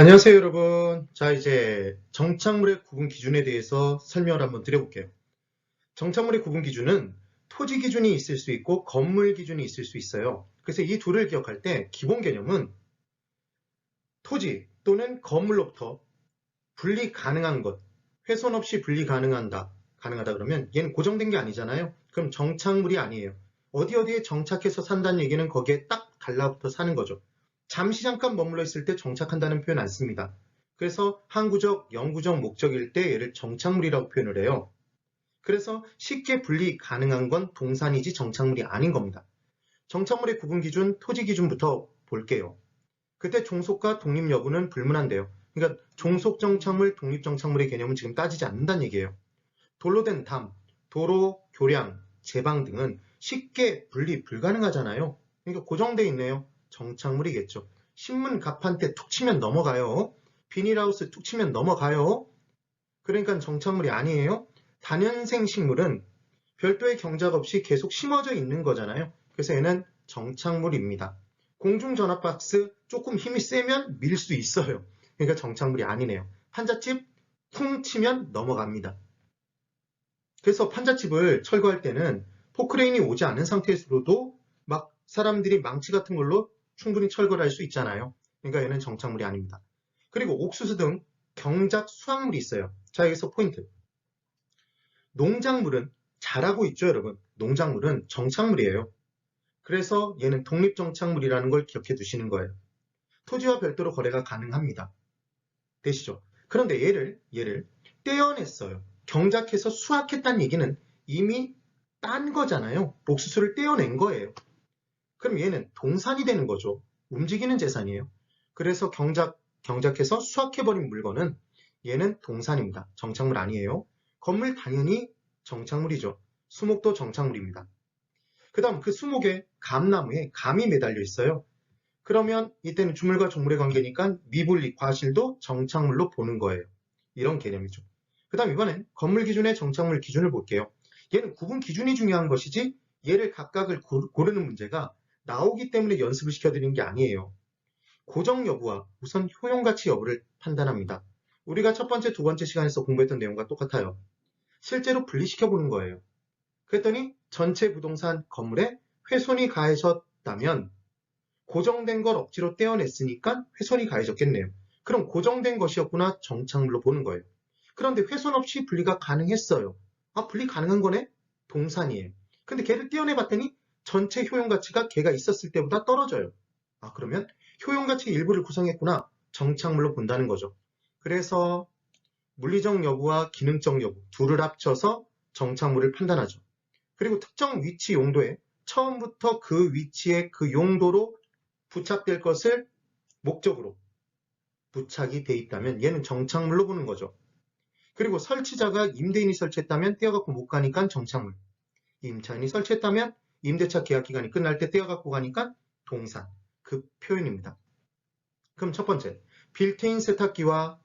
안녕하세요, 여러분. 자, 이제 정착물의 구분 기준에 대해서 설명을 한번 드려볼게요. 정착물의 구분 기준은 토지 기준이 있을 수 있고 건물 기준이 있을 수 있어요. 그래서 이 둘을 기억할 때 기본 개념은 토지 또는 건물로부터 분리 가능한 것, 훼손 없이 분리 가능하다 그러면 얘는 고정된 게 아니잖아요. 그럼 정착물이 아니에요. 어디에 정착해서 산다는 얘기는 거기에 딱 달라붙어 사는 거죠. 잠시 잠깐 머물러 있을 때 정착한다는 표현 안 씁니다. 그래서 항구적, 영구적 목적일 때 얘를 정착물이라고 표현을 해요. 그래서 쉽게 분리 가능한 건 동산이지 정착물이 아닌 겁니다. 정착물의 구분 기준, 토지 기준부터 볼게요. 그때 종속과 독립 여부는 불문한데요. 그러니까 종속정착물, 독립정착물의 개념은 지금 따지지 않는다는 얘기예요. 돌로 된 담, 도로, 교량, 제방 등은 쉽게 분리 불가능하잖아요. 그러니까 고정돼 있네요. 정착물이겠죠. 신문 갑 한 테 툭 치면 넘어가요. 비닐하우스 툭 치면 넘어가요. 그러니까 정착물이 아니에요. 다년생 식물은 별도의 경작 없이 계속 심어져 있는 거잖아요. 그래서 얘는 정착물입니다. 공중전압 박스 조금 힘이 세면 밀 수 있어요. 그러니까 정착물이 아니네요. 판잣집 쿵 치면 넘어갑니다. 그래서 판잣집을 철거할 때는 포크레인이 오지 않은 상태에서도 막 사람들이 망치 같은 걸로 충분히 철거를 할 수 있잖아요. 그러니까 얘는 정착물이 아닙니다. 그리고 옥수수 등 경작 수확물이 있어요. 자, 여기서 포인트. 농작물은 잘하고 있죠, 여러분. 농작물은 정착물이에요. 그래서 얘는 독립정착물이라는 걸 기억해 두시는 거예요. 토지와 별도로 거래가 가능합니다. 되시죠? 그런데 얘를 떼어냈어요. 경작해서 수확했다는 얘기는 이미 딴 거잖아요. 옥수수를 떼어낸 거예요. 그럼 얘는 동산이 되는 거죠. 움직이는 재산이에요. 그래서 경작해서 수확해버린 물건은 얘는 동산입니다. 정착물 아니에요. 건물 당연히 정착물이죠. 수목도 정착물입니다. 그 다음 그 수목에 감나무에 감이 매달려 있어요. 그러면 이때는 주물과 종물의 관계니까 미분리 과실도 정착물로 보는 거예요. 이런 개념이죠. 그 다음 이번엔 건물 기준의 정착물 기준을 볼게요. 얘는 구분 기준이 중요한 것이지 얘를 각각을 고르는 문제가 나오기 때문에 연습을 시켜드리는 게 아니에요. 고정 여부와 우선 효용가치 여부를 판단합니다. 우리가 첫 번째, 두 번째 시간에서 공부했던 내용과 똑같아요. 실제로 분리시켜보는 거예요. 그랬더니 전체 부동산 건물에 훼손이 가해졌다면 고정된 걸 억지로 떼어냈으니까 훼손이 가해졌겠네요. 그럼 고정된 것이었구나 정착물로 보는 거예요. 그런데 훼손 없이 분리가 가능했어요. 아, 분리 가능한 거네? 동산이에요. 근데 걔를 떼어내봤더니 전체 효용가치가 걔가 있었을 때보다 떨어져요. 아, 그러면 효용가치 일부를 구성했구나 정착물로 본다는 거죠. 그래서 물리적 여부와 기능적 여부 둘을 합쳐서 정착물을 판단하죠. 그리고 특정 위치 용도에 처음부터 그 위치에 그 용도로 부착될 것을 목적으로 부착이 돼 있다면 얘는 정착물로 보는 거죠. 그리고 설치자가 임대인이 설치했다면 떼어갖고 못 가니까 정착물. 임차인이 설치했다면 임대차 계약 기간이 끝날 때 떼어갖고 가니까 동산. 그 표현입니다. 그럼 첫 번째, 빌트인 세탁기가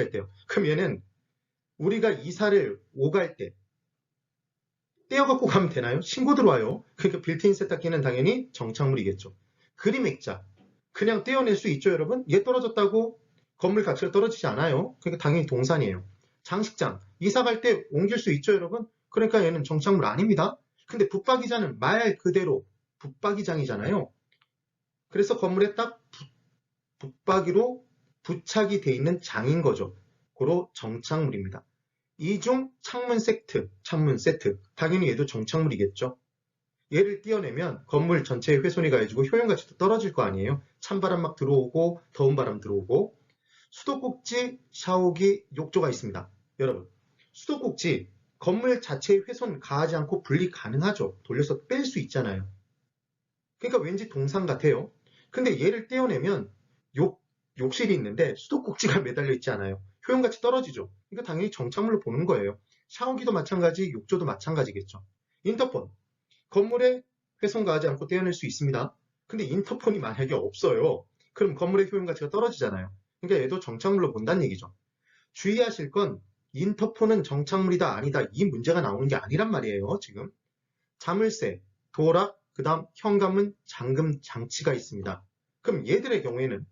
있대요. 그럼 얘는 우리가 이사를 오갈 때 떼어갖고 가면 되나요? 신고 들어와요. 그러니까 빌트인 세탁기는 당연히 정착물이겠죠. 그림 액자. 그냥 떼어낼 수 있죠, 여러분? 얘 떨어졌다고 건물 가치가 떨어지지 않아요. 그러니까 당연히 동산이에요. 장식장. 이사 갈 때 옮길 수 있죠, 여러분? 그러니까 얘는 정착물 아닙니다. 근데 붙박이장은 말 그대로 붙박이장이잖아요. 그래서 건물에 딱 붙박이로 부착이 돼 있는 장인 거죠. 고로 정착물입니다. 이중 창문 세트. 당연히 얘도 정착물이겠죠. 얘를 띄어내면 건물 전체에 훼손이 가해지고 효용가치도 떨어질 거 아니에요. 찬바람 막 들어오고 더운 바람 들어오고. 수도꼭지, 샤워기, 욕조가 있습니다. 여러분, 수도꼭지 건물 자체에 훼손 가하지 않고 분리 가능하죠. 돌려서 뺄 수 있잖아요. 그러니까 왠지 동상 같아요. 근데 얘를 떼어내면 욕실이 있는데 수도꼭지가 매달려 있지 않아요. 효용가치 떨어지죠. 이거 당연히 정착물로 보는 거예요. 샤워기도 마찬가지, 욕조도 마찬가지겠죠. 인터폰. 건물에 훼손 가하지 않고 떼어낼 수 있습니다. 근데 인터폰이 만약에 없어요. 그럼 건물의 효용가치가 떨어지잖아요. 그러니까 얘도 정착물로 본다는 얘기죠. 주의하실 건 인터폰은 정착물이다 아니다 이 문제가 나오는 게 아니란 말이에요. 지금 자물쇠, 도락, 그 다음 현관문 잠금 장치가 있습니다. 그럼 얘들의 경우에는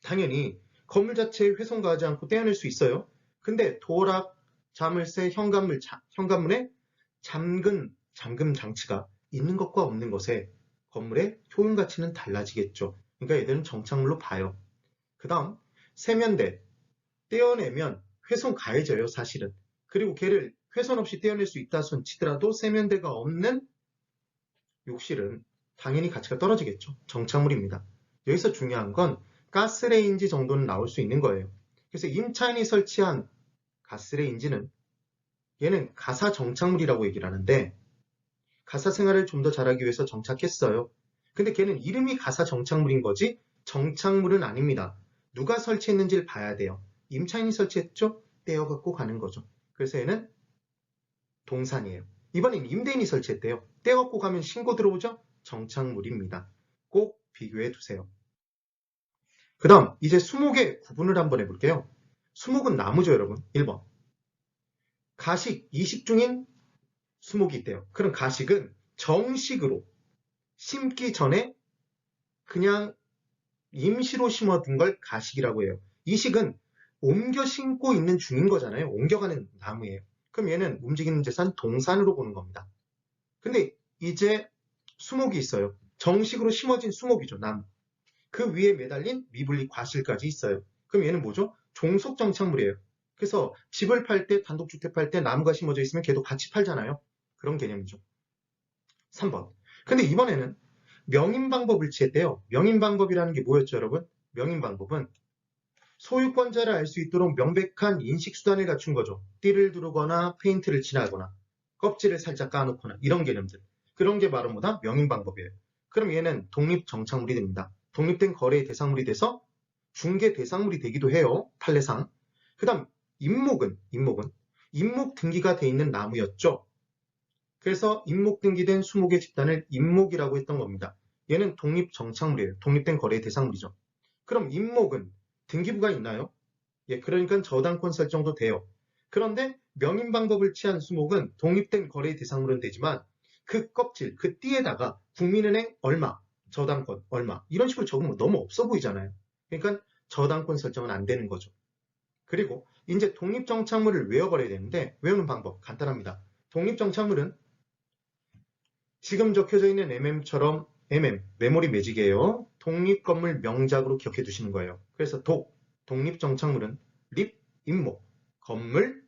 당연히 건물 자체에 훼손 가하지 않고 떼어낼 수 있어요. 근데 도락, 자물쇠, 현관문에 잠금 장치가 있는 것과 없는 것에 건물의 효용 가치는 달라지겠죠. 그러니까 얘들은 정착물로 봐요. 그 다음 세면대 떼어내면 훼손 가해져요, 사실은. 그리고 걔를 훼손 없이 떼어낼 수 있다 손 치더라도 세면대가 없는 욕실은 당연히 가치가 떨어지겠죠. 정착물입니다. 여기서 중요한 건 가스레인지 정도는 나올 수 있는 거예요. 그래서 임차인이 설치한 가스레인지는 얘는 가사 정착물이라고 얘기를 하는데 가사 생활을 좀 더 잘하기 위해서 정착했어요. 근데 걔는 이름이 가사 정착물인 거지 정착물은 아닙니다. 누가 설치했는지를 봐야 돼요. 임차인이 설치했죠? 떼어갖고 가는 거죠. 그래서 얘는 동산이에요. 이번엔 임대인이 설치했대요. 떼어갖고 가면 신고 들어오죠? 정착물입니다. 꼭 비교해 두세요. 그 다음 이제 수목의 구분을 한번 해볼게요. 수목은 나무죠, 여러분. 1번. 가식, 이식 중인 수목이 있대요. 그럼 가식은 정식으로 심기 전에 그냥 임시로 심어둔 걸 가식이라고 해요. 이식은 옮겨 심고 있는 중인 거잖아요. 옮겨가는 나무예요. 그럼 얘는 움직이는 재산 동산으로 보는 겁니다. 근데 이제 수목이 있어요. 정식으로 심어진 수목이죠, 나무. 그 위에 매달린 미분리 과실까지 있어요. 그럼 얘는 뭐죠? 종속 정착물이에요. 그래서 집을 팔 때, 단독주택 팔 때 나무가 심어져 있으면 걔도 같이 팔잖아요. 그런 개념이죠. 3번. 근데 이번에는 명인방법을 취했대요. 명인방법이라는 게 뭐였죠, 여러분? 명인방법은 소유권자를 알 수 있도록 명백한 인식수단을 갖춘 거죠. 띠를 두르거나 페인트를 칠하거나 껍질을 살짝 까놓거나 이런 개념들. 그런 게 바로 뭐다? 명인방법이에요. 그럼 얘는 독립정착물이 됩니다. 독립된 거래의 대상물이 돼서 중개 대상물이 되기도 해요. 판례상. 그 다음 임목은 임목 등기가 돼 있는 나무였죠. 그래서 임목 등기된 수목의 집단을 임목이라고 했던 겁니다. 얘는 독립정착물이에요. 독립된 거래의 대상물이죠. 그럼 임목은 등기부가 있나요? 예, 그러니까 저당권 설정도 돼요. 그런데 명인방법을 취한 수목은 독립된 거래의 대상물은 되지만 그 껍질, 그 띠에다가 국민은행 얼마, 저당권 얼마 이런 식으로 적으면 너무 없어 보이잖아요. 그러니까 저당권 설정은 안 되는 거죠. 그리고 이제 독립정착물을 외워버려야 되는데 외우는 방법 간단합니다. 독립정착물은 지금 적혀져 있는 MM처럼 메모리 매직이에요. 독립건물 명작으로 기억해 두시는 거예요. 그래서 독립정착물은 임목, 건물,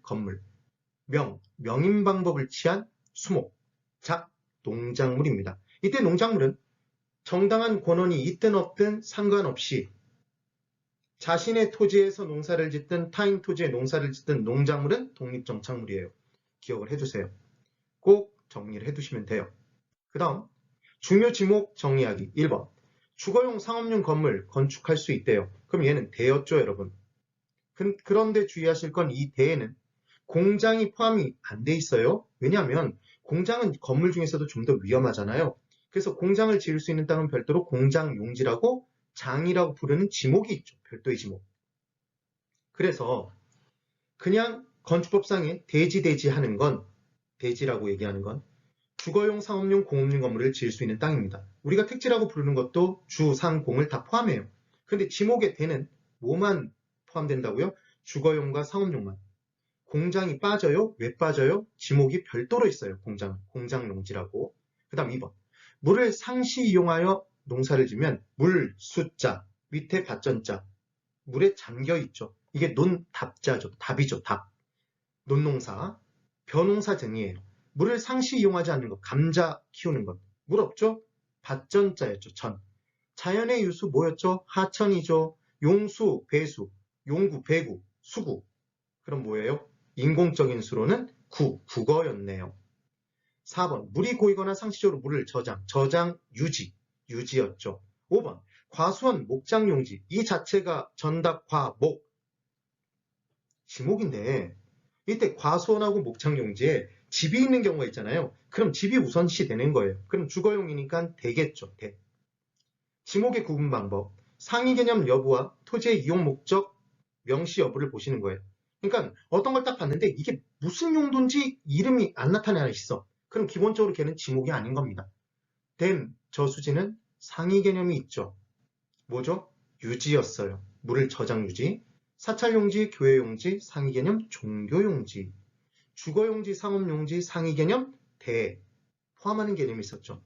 명인방법을 취한 수목, 농작물입니다. 이때 농작물은 정당한 권한이 있든 없든 상관없이 자신의 토지에서 농사를 짓든 타인 토지에 농사를 짓든 농작물은 독립정착물이에요. 기억을 해두세요. 꼭 정리를 해두시면 돼요. 그 다음 중요 지목 정리하기 1번 주거용 상업용 건물 건축할 수 있대요. 그럼 얘는 대였죠, 여러분. 그런데 주의하실 건 이 대에는 공장이 포함이 안 돼 있어요. 왜냐하면 공장은 건물 중에서도 좀 더 위험하잖아요. 그래서 공장을 지을 수 있는 땅은 별도로 공장 용지라고 장이라고 부르는 지목이 있죠. 별도의 지목. 그래서 그냥 건축법상에 대지하는 건 대지라고 얘기하는 건 주거용, 상업용, 공업용 건물을 지을 수 있는 땅입니다. 우리가 택지라고 부르는 것도 주, 상, 공을 다 포함해요. 근데 지목의 대는 뭐만 포함된다고요? 주거용과 상업용만. 공장이 빠져요? 왜 빠져요? 지목이 별도로 있어요. 공장 용지라고. 그 다음 2번. 물을 상시 이용하여 농사를 지면 물, 숫자, 밑에 밭전자. 물에 잠겨 있죠. 이게 논답자죠. 답이죠. 답. 논농사, 벼농사 등이에요. 물을 상시 이용하지 않는 것, 감자 키우는 것. 물 없죠? 밭전자였죠. 전. 자연의 유수 뭐였죠? 하천이죠. 용수, 배수, 용구, 배구, 수구. 그럼 뭐예요? 인공적인 수로는 국어였네요. 4번 물이 고이거나 상시적으로 물을 저장, 유지였죠. 5번 과수원, 목장용지. 이 자체가 전답, 과, 목. 지목인데 이때 과수원하고 목장용지에 집이 있는 경우가 있잖아요. 그럼 집이 우선시 되는 거예요. 그럼 주거용이니까 되겠죠. 대. 지목의 구분 방법. 상위 개념 여부와 토지의 이용 목적 명시 여부를 보시는 거예요. 그러니까 어떤 걸 딱 봤는데 이게 무슨 용도인지 이름이 안 나타나 있어. 그럼 기본적으로 걔는 지목이 아닌 겁니다. 저수지는 상위 개념이 있죠. 뭐죠? 유지였어요. 물 저장유지, 사찰용지, 교회용지, 상위개념 종교용지, 주거용지, 상업용지, 상위개념 대 포함하는 개념이 있었죠.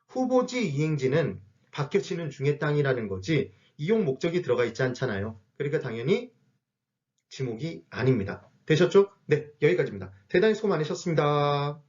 후보지 이행지는 박혀지는 중의 땅이라는 거지 이용 목적이 들어가 있지 않잖아요. 그러니까 당연히 지목이 아닙니다. 되셨죠? 네, 여기까지입니다. 대단히 수고 많으셨습니다.